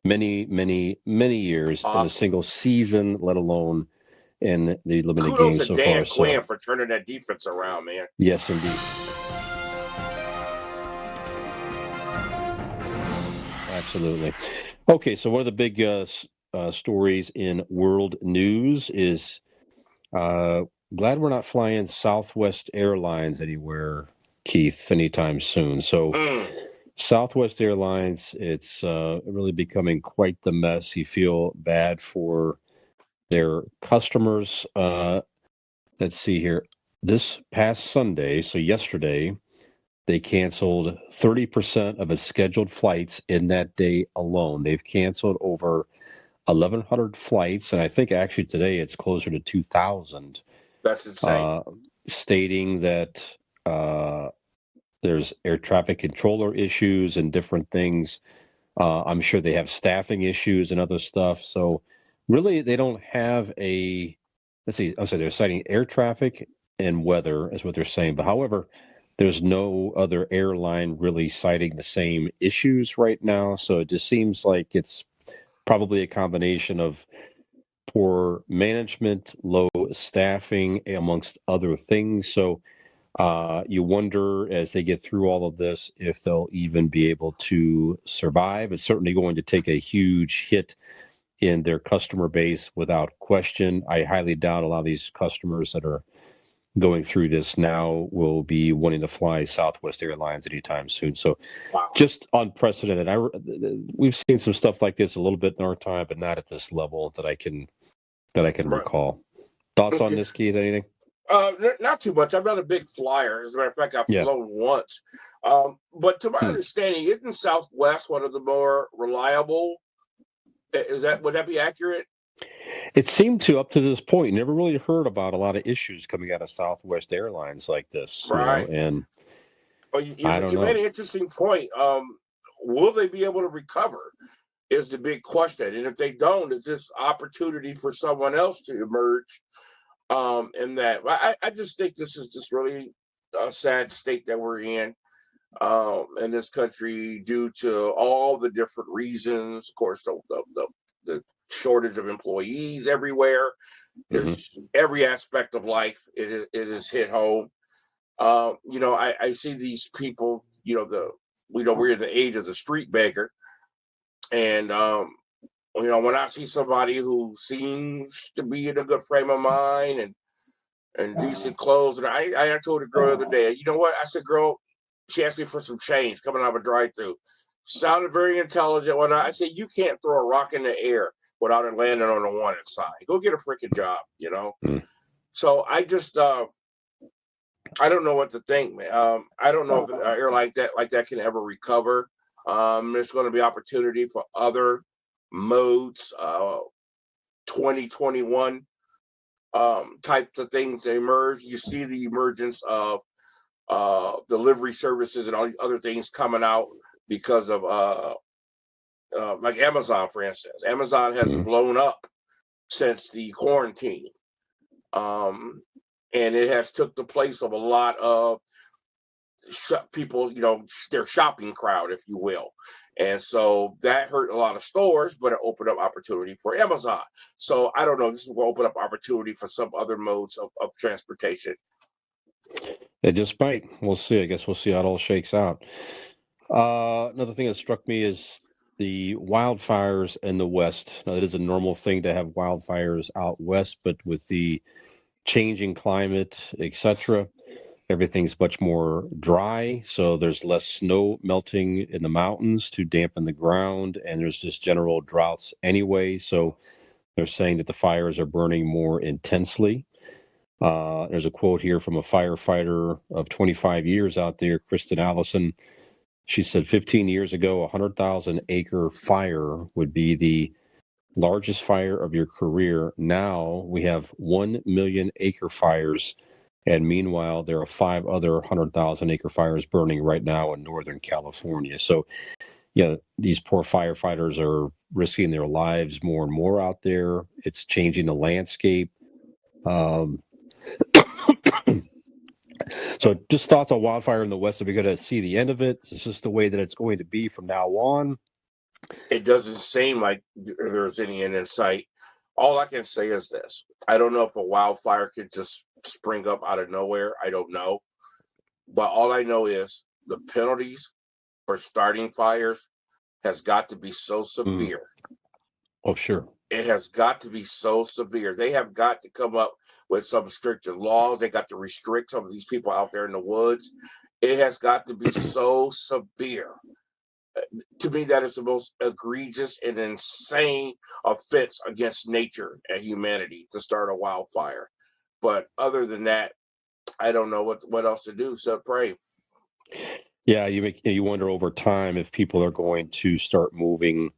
many years in a single season, let alone in the limited games so far. Kudos to Dan Quinn for turning that defense around, man. Yes, indeed. Absolutely. Okay, so one of the big stories in world news is glad we're not flying Southwest Airlines anywhere, Keith, anytime soon. So Southwest Airlines, it's really becoming quite the mess. You feel bad for their customers. Let's see here. This past Sunday, so yesterday, they canceled 30% of its scheduled flights in that day alone. They've canceled over 1,100 flights, and I think actually today it's closer to 2,000. That's insane. Stating that there's air traffic controller issues and different things. I'm sure they have staffing issues and other stuff. So really, they don't have let's see, I'm sorry, they're citing air traffic and weather is what they're saying. But however, there's no other airline really citing the same issues right now. So it just seems like it's probably a combination of poor management, low staffing, amongst other things. So you wonder as they get through all of this if they'll even be able to survive. It's certainly going to take a huge hit in their customer base without question. I highly doubt a lot of these customers that are going through this now will be wanting to fly Southwest Airlines anytime soon. So just unprecedented. We've seen some stuff like this a little bit in our time, but not at this level that I can recall. Thoughts on this, Keith? Anything? Not too much. I'm not a big flyer. As a matter of fact, I've flown once. But to my understanding, isn't Southwest one of the more reliable? Would that be accurate? It seemed to up to this point. Never really heard about a lot of issues coming out of Southwest Airlines like this. Right. And you made an interesting point. Will they be able to recover? Is the big question. And if they don't, is this opportunity for someone else to emerge? In that, I just think this is just really a sad state that we're in this country due to all the different reasons. Of course, the shortage of employees everywhere. Is every aspect of life. It is hit home. I see these people. We're in the age of the street beggar, and when I see somebody who seems to be in a good frame of mind and decent clothes, and I told a girl the other day, you know what? I said, girl, she asked me for some change coming out of a drive-through. Sounded very intelligent. I said, you can't throw a rock in the air without it landing on the one inside. Go get a freaking job, So I just, I don't know what to think, man. I don't know if an air like that can ever recover. There's going to be opportunity for other modes, 2021 types of things that emerge. You see the emergence of delivery services and all these other things coming out because of like Amazon, for instance. Amazon has blown up since the quarantine, and it has took the place of a lot of people, their shopping crowd, if you will. And so that hurt a lot of stores, but it opened up opportunity for Amazon. So I don't know, this will open up opportunity for some other modes of transportation. It just might. We'll see. I guess we'll see how it all shakes out. Another thing that struck me is the wildfires in the West. Now, it is a normal thing to have wildfires out west, but with the changing climate, etc., everything's much more dry. So there's less snow melting in the mountains to dampen the ground, and there's just general droughts anyway. So they're saying that the fires are burning more intensely. There's a quote here from a firefighter of 25 years out there, Kristen Allison. She said 15 years ago, a 100,000 acre fire would be the largest fire of your career. Now we have 1 million acre fires. And meanwhile, there are 5 other 100,000 acre fires burning right now in Northern California. So, yeah, these poor firefighters are risking their lives more and more out there. It's changing the landscape. So just thoughts on wildfire in the West. Are we going to see the end of it? Is this the way that it's going to be from now on? It doesn't seem like there's any end in sight. All I can say is this. I don't know if a wildfire could just spring up out of nowhere. I don't know. But all I know is the penalties for starting fires has got to be so severe. Oh, sure. It has got to be so severe. They have got to come up with some stricter laws. They got to restrict some of these people out there in the woods. It has got to be so severe. To me, that is the most egregious and insane offense against nature and humanity to start a wildfire. But other than that, I don't know what else to do except pray. Yeah, you wonder over time if people are going to start moving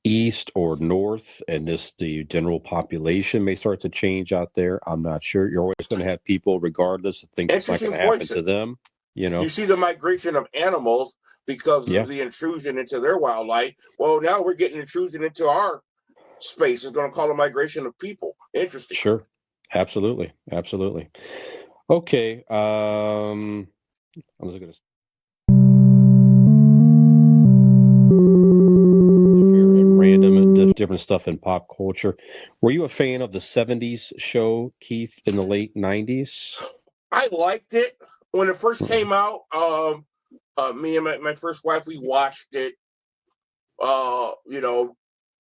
east or north, and just the general population may start to change out there. I'm not sure. You're always going to have people, regardless, that think it's not going to happen to them. You see the migration of animals because of the intrusion into their wildlife. Well, now we're getting intrusion into our space. It's going to call a migration of people. Interesting. Sure. Absolutely. Okay. I'm just going to random different stuff in pop culture. Were you a fan of the 70s show, Keith, in the late 90s? I liked it when it first came out. Me and my first wife, we watched it,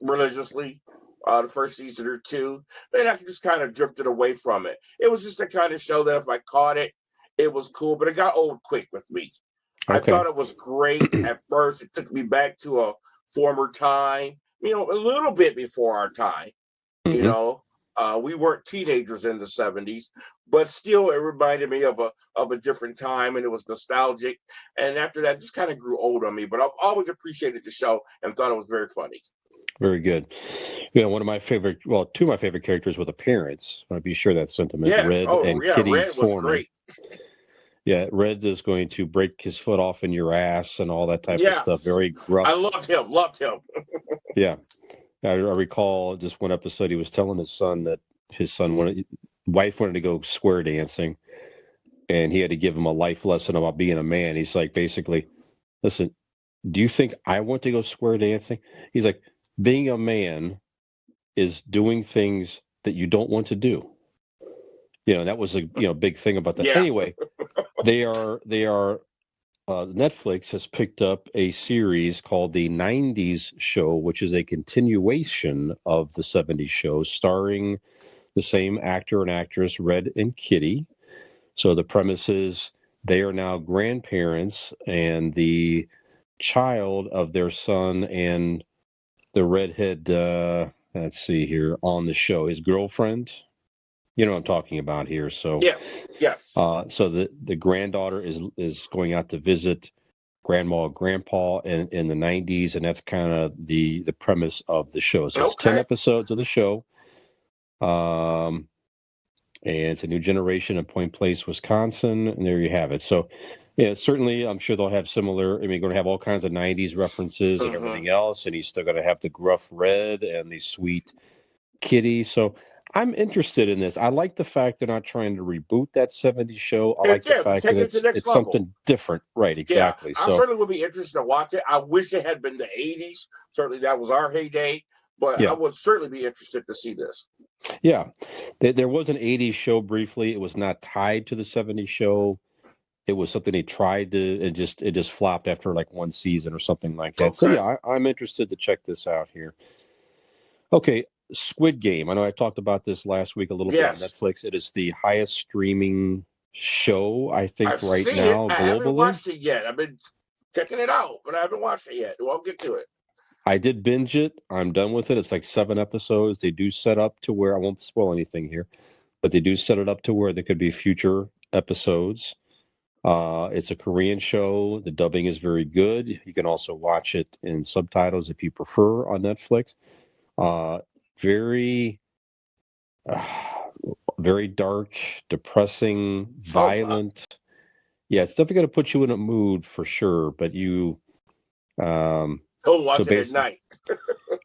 religiously, the first season or two. Then I just kind of drifted away from it. It was just the kind of show that if I caught it, it was cool, but it got old quick with me. Okay. I thought it was great at first. It took me back to a former time, a little bit before our time. We weren't teenagers in the 70s, but still it reminded me of a different time, and it was nostalgic. And after that, it just kind of grew old on me, but I've always appreciated the show and thought it was very funny. Very good. One of my favorite, two of my favorite characters were the parents. I'd be sure that sentiment. Yes. Red and Kitty Red Foreman. Was great. Yeah, Red is going to break his foot off in your ass and all that type of stuff. Very gruff. I loved him. Yeah. I recall just one episode he was telling his son that his wife wanted to go square dancing, and he had to give him a life lesson about being a man. He's like, basically, listen, do you think I want to go square dancing? He's like, being a man is doing things that you don't want to do. That was a big thing about that. Yeah. Anyway, they are Netflix has picked up a series called the 90s Show, which is a continuation of the 70s show, starring the same actor and actress, Red and Kitty. So the premise is they are now grandparents, and the child of their son and the redhead, let's see here, on the show, his girlfriend. You know what I'm talking about here. So yes. So the granddaughter is going out to visit grandma and grandpa in the 90s, and that's kind of the premise of the show. So it's 10 episodes of the show. And it's a new generation in Point Place, Wisconsin, and there you have it. So, yeah, certainly, I'm sure they'll have similar. Going to have all kinds of 90s references and everything else, and he's still going to have the gruff Red and the sweet Kitty. So, I'm interested in this. I like the fact they're not trying to reboot that '70s show. I like the Yeah, fact take that it to the next it's level. something different. Right, Yeah, exactly. I So certainly would be interested to watch it. I wish it had been the 80s. Certainly that was our heyday, but I yeah, would certainly be interested to see this. yeah. There was an '80s show briefly. It was not tied to the '70s show. It was something they tried to. It just flopped after like one season or something like that. So Okay. yeah, I'm interested to check this out here. Okay, Squid Game. I know I talked about this last week a little bit on Yes, Netflix. It is the highest streaming show, I think, I've right seen it. now I haven't globally. watched it yet. I've been checking it out, but I haven't watched it yet. We'll get to it. I did binge it. I'm done with it. It's like 7 episodes. They do set up to where I won't spoil anything here, but they do set it up to where there could be future episodes. It's a Korean show. The dubbing is very good. You can also watch it in subtitles if you prefer on Netflix. Uh, very, uh, very dark, depressing, Oh, wow. violent. Yeah, it's definitely going to put you in a mood for sure. But um, Go so watch it at basically, night.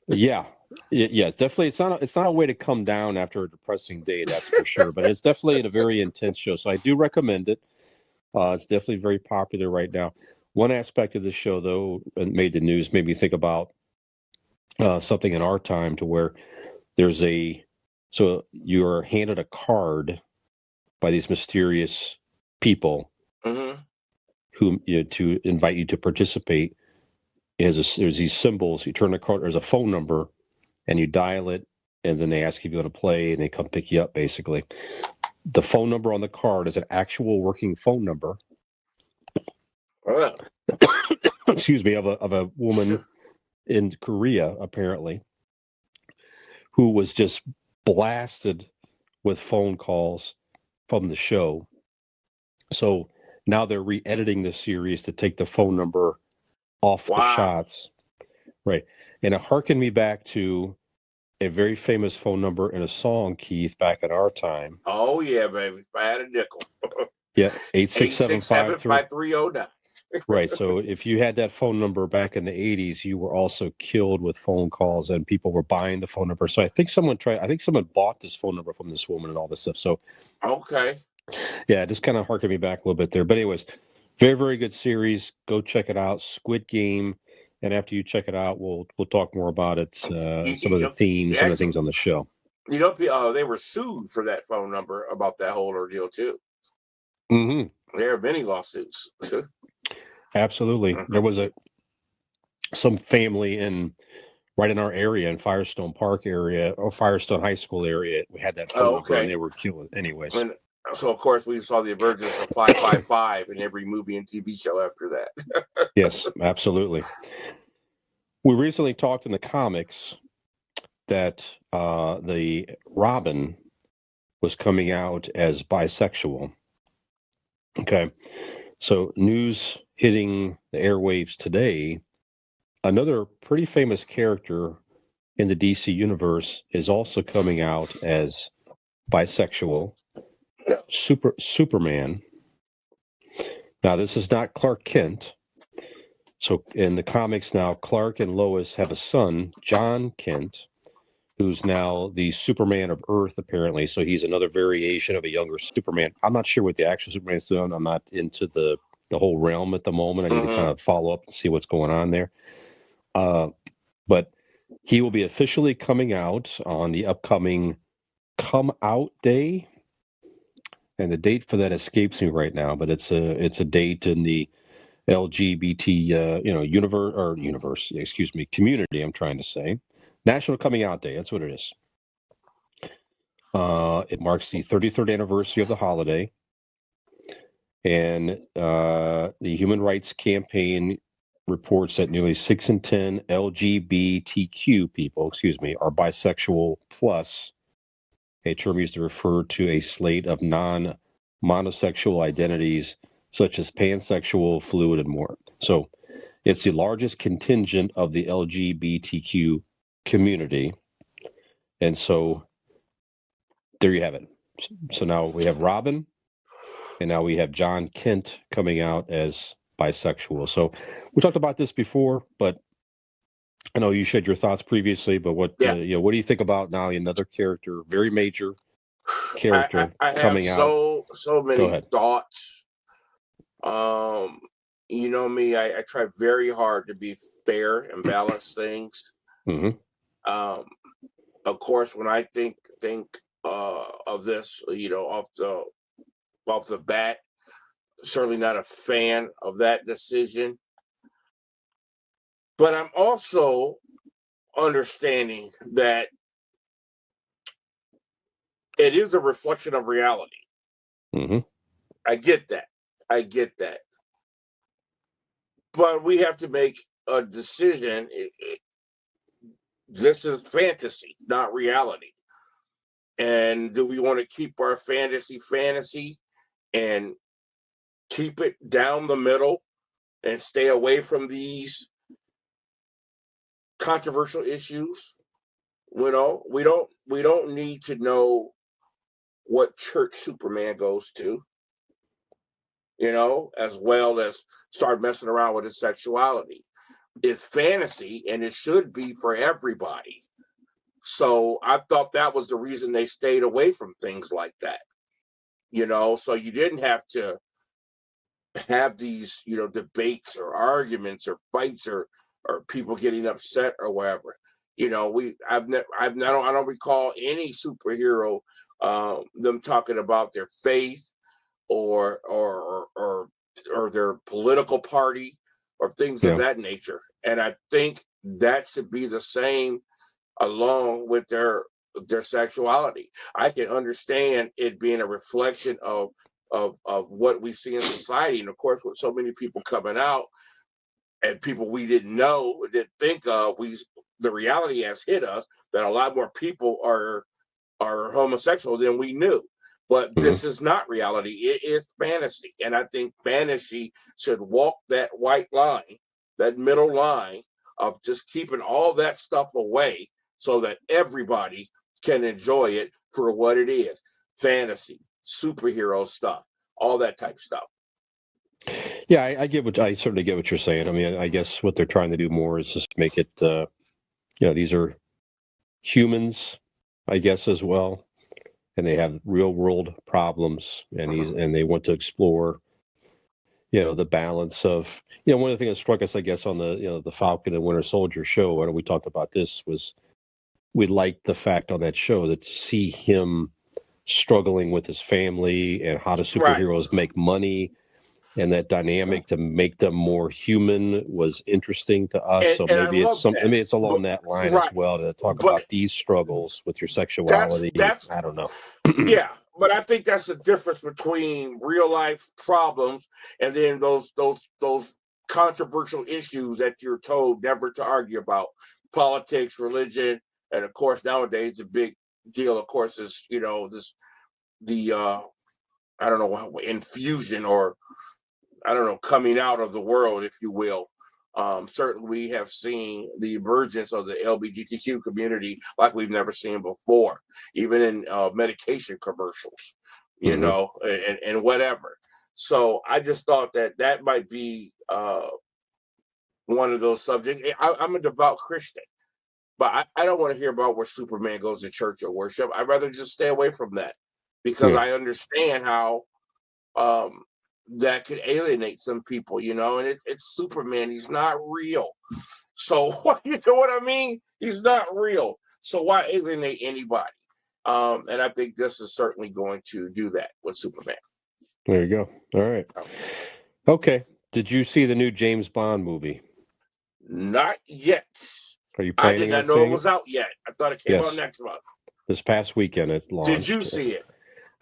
yeah, yeah, it's definitely it's not a way to come down after a depressing day, that's for sure. But it's definitely a very intense show, so I do recommend it. It's definitely very popular right now. One aspect of the show, though, and made the news, made me think about something in our time to where there's so you're handed a card by these mysterious people Mm-hmm. who to invite you to participate. There's these symbols. You turn the card. There's a phone number, and you dial it, and then they ask if you want to play, and they come pick you up. Basically, the phone number on the card is an actual working phone number. Oh, Excuse me, of a woman sure. in Korea, apparently, who was just blasted with phone calls from the show. So now they're re-editing the series to take the phone number off the Wow. shots, right? And it harkened me back to a very famous phone number in a song, Keith, back in our time. Oh, yeah, baby. If I had a nickel. Yeah, eight six Eight seven six five seven three. five three oh nine. Right. So if you had that phone number back in the '80s, you were also killed with phone calls, and people were buying the phone number. So I think someone tried. I think someone bought this phone number from this woman and all this stuff. So Okay. yeah, just kind of harkened me back a little bit there. But anyways, very very good series. Go check it out, Squid Game. And after you check it out, we'll talk more about it, some of the themes, some of the Actually, things on the show. they were sued for that phone number about that whole ordeal, too. Hmm. There are many lawsuits. Absolutely. Mhm. There was some family right in our area in Firestone Park area or Firestone High School area. We had that phone Oh, number and okay. they were killed. Anyways, And so, of course, we saw the emergence of 555 in every movie and TV show after that. yes, absolutely. We recently talked in the comics that the Robin was coming out as bisexual. Okay. So, news hitting the airwaves today, another pretty famous character in the DC universe is also coming out as bisexual. Superman. Now, this is not Clark Kent. So, in the comics now, Clark and Lois have a son, John Kent, who's now the Superman of Earth, apparently. So, he's another variation of a younger Superman. I'm not sure what the actual Superman's doing. I'm not into the whole realm at the moment. I need to kind Mm-hmm. of follow up and see what's going on there. But he will be officially coming out on the upcoming Come Out Day. And the date for that escapes me right now, but it's a date in the LGBT community. I'm trying to say National Coming Out Day. That's what it is. It marks the 33rd anniversary of the holiday, and the Human Rights Campaign reports that nearly 6 in 10 LGBTQ people, are bisexual plus, a term used to refer to a slate of non-monosexual identities such as pansexual, fluid, and more. So it's the largest contingent of the LGBTQ community. And so there you have it. So now we have Robin, and now we have John Kent coming out as bisexual. So we talked about this before, but I know you shared your thoughts previously, but what Yeah, what do you think about now another character, very major character I have coming out? so Go many ahead. thoughts. Um, you know me, I try very hard to be fair and balance things. Hmm. Um, of course, when I think of this, off the bat, certainly not a fan of that decision. But I'm also understanding that it is a reflection of reality. Hmm. I get that. I get that. But we have to make a decision. This is fantasy, not reality. And do we want to keep our fantasy and keep it down the middle and stay away from these controversial issues? We don't need to know what church Superman goes to, as well as start messing around with his sexuality. It's fantasy and it should be for everybody. So I thought that was the reason they stayed away from things like that. So you didn't have to have these, debates or arguments or fights or people getting upset or whatever. I don't recall any superhero them talking about their faith or their political party or things of Yeah. that nature. And I think that should be the same along with their sexuality. I can understand it being a reflection of what we see in society, and of course, with so many people coming out and people we didn't know, didn't think of, the reality has hit us that a lot more people are homosexual than we knew. But Hmm. this is not reality; it is fantasy, and I think fantasy should walk that white line, that middle line of just keeping all that stuff away so that everybody can enjoy it for what it is: fantasy, superhero stuff, all that type of stuff. Yeah, I certainly get what you're saying. I mean, I guess what they're trying to do more is just make it, these are humans, I guess, as well, and they have real world problems, and they want to explore, the balance of, one of the things that struck us, I guess, on the Falcon and Winter Soldier show, and we talked about this, was we liked the fact on that show that to see him struggling with his family and how do Right. superheroes make money, and that dynamic to make them more human was interesting to us. and So and I love that. maybe it's But along that line as right, well to talk but about these struggles with your that's sexuality. that's I don't know. yeah. But I think that's the difference between real life problems and then those controversial issues that you're told never to argue about: politics, religion, and of course nowadays the big deal, of course, is this the I don't know, infusion, or I don't know, coming out of the world, if you will. Certainly, we have seen the emergence of the LGBTQ community like we've never seen before, even in medication commercials, Hmm. and whatever. So I just thought that might be one of those subjects. I'm a devout Christian, but I don't want to hear about where Superman goes to church or worship. I'd rather just stay away from that because Yeah. I understand how um, that could alienate some people, and it's Superman. He's not real. So, you know what I mean? He's not real. So why alienate anybody? And I think this is certainly going to do that with Superman. There you go. All right. Okay. Did you see the new James Bond movie? Not yet. Are you I did planning on not know it seeing it? was out yet. I thought it came out Yes. next month. This past weekend it Did you launched. see it?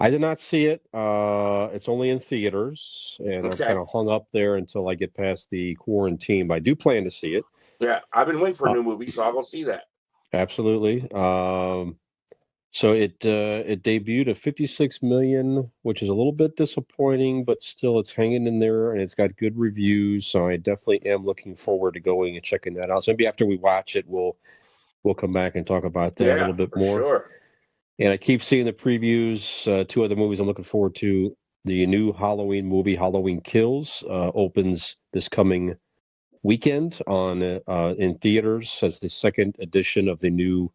I did not see it. It's only in theaters, and I'm kind Okay. of hung up there until I get past the quarantine. But I do plan to see it. Yeah, I've been waiting for a Uh, new movie, so I'll go see that. Absolutely. So it debuted at 56 million, which is a little bit disappointing, but still it's hanging in there and it's got good reviews. So I definitely am looking forward to going and checking that out. So maybe after we watch it, we'll come back and talk about that a Yeah, little bit for more. sure. And I keep seeing the previews. Two other movies I'm looking forward to. The new Halloween movie, Halloween Kills, opens this coming weekend on in theaters as the second edition of the new,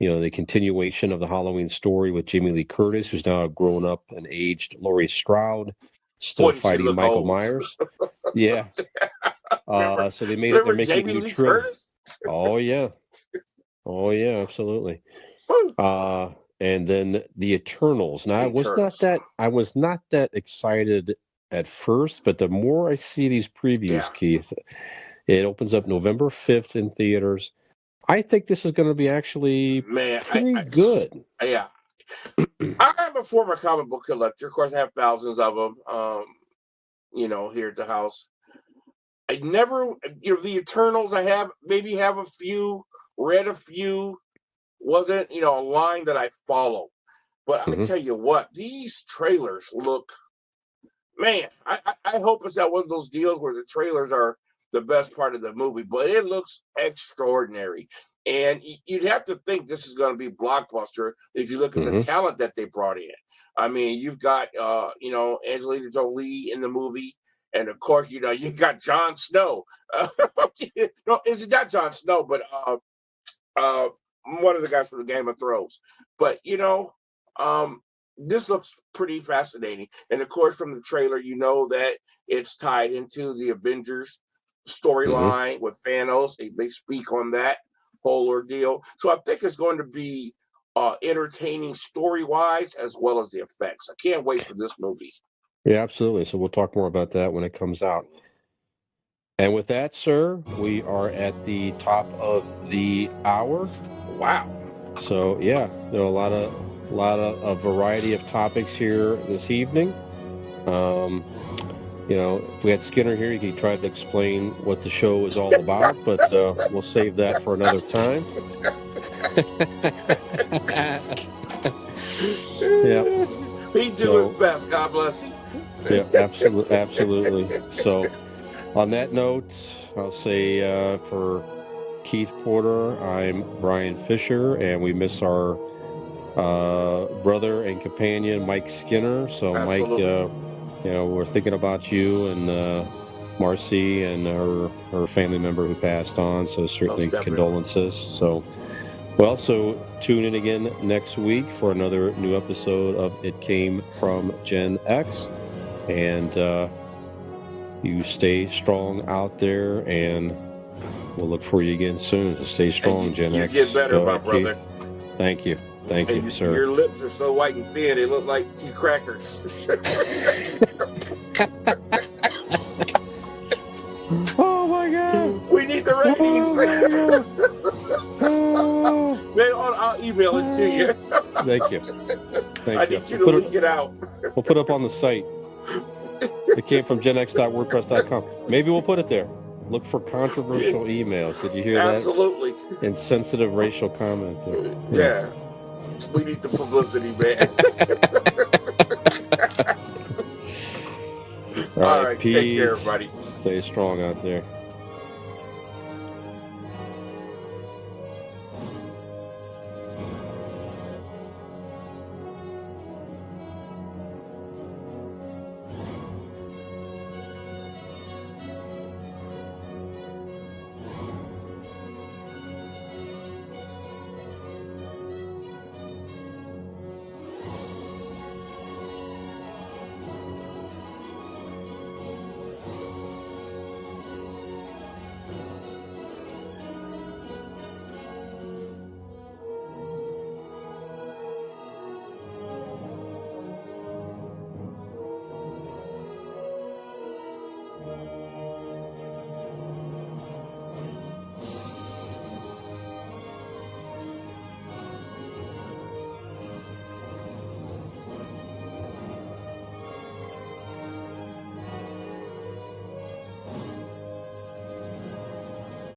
the continuation of the Halloween story with Jamie Lee Curtis, who's now a grown up and aged Laurie Strode, still Boy, did she fighting look Michael old. Myers. Yeah. So they made it. They're Remember making Jamie a new Lee trilogy. Curtis? Oh yeah. Oh yeah, absolutely. Woo. And then the Eternals. Now Eternals. I was not that excited at first, but the more I see these previews, Yeah. Keith, it opens up November 5th in theaters. I think this is going to be actually Man, pretty good. Yeah. I'm a former comic book collector. Of course, I have thousands of them, here at the house. I never, the Eternals, I have a few, read a few, wasn't, a line that I follow. But I tell you what, these trailers look, man, I hope it's not one of those deals where the trailers are the best part of the movie, but it looks extraordinary. And you'd have to think this is going to be blockbuster if you look at the talent that they brought in. I mean, you've got, Angelina Jolie in the movie. And of course, you got Jon Snow. No, it's not Jon Snow, but one of the guys from the Game of Thrones. But, this looks pretty fascinating. And of course, from the trailer, you know that it's tied into the Avengers storyline with Thanos. They speak on that whole ordeal. So I think it's going to be entertaining story-wise as well as the effects. I can't wait for this movie. Yeah, absolutely. So we'll talk more about that when it comes out. And with that, sir, we are at the top of the hour. Wow. So yeah, there are a lot of a variety of topics here this evening. If we had Skinner here, he could try to explain what the show is all about, but we'll save that for another time. Yeah. He do his best. God bless him. Yeah, absolutely. So, on that note, I'll say for Keith Porter, I'm Brian Fisher, and we miss our brother and companion Mike Skinner. So, Absolutely. Mike, we're thinking about you and Marcy and her family member who passed on. So certainly condolences. So tune in again next week for another new episode of It Came From GenX. And you stay strong out there, and we'll look for you again soon. So stay strong, Gen X. You get better, my brother. Keith. Thank you. Thank you, sir. Your lips are so white and thin, they look like tea crackers. Oh my God! We need the ratings. Man, I'll email it to you. Thank you. I need you to leak it out. We'll put it up on the site. It came from genx.wordpress.com. Maybe we'll put it there. Look for controversial emails. Did you hear that? Absolutely. Insensitive racial comment there. Yeah. We need the publicity, man. All right. Peace. Take care, everybody. Stay strong out there.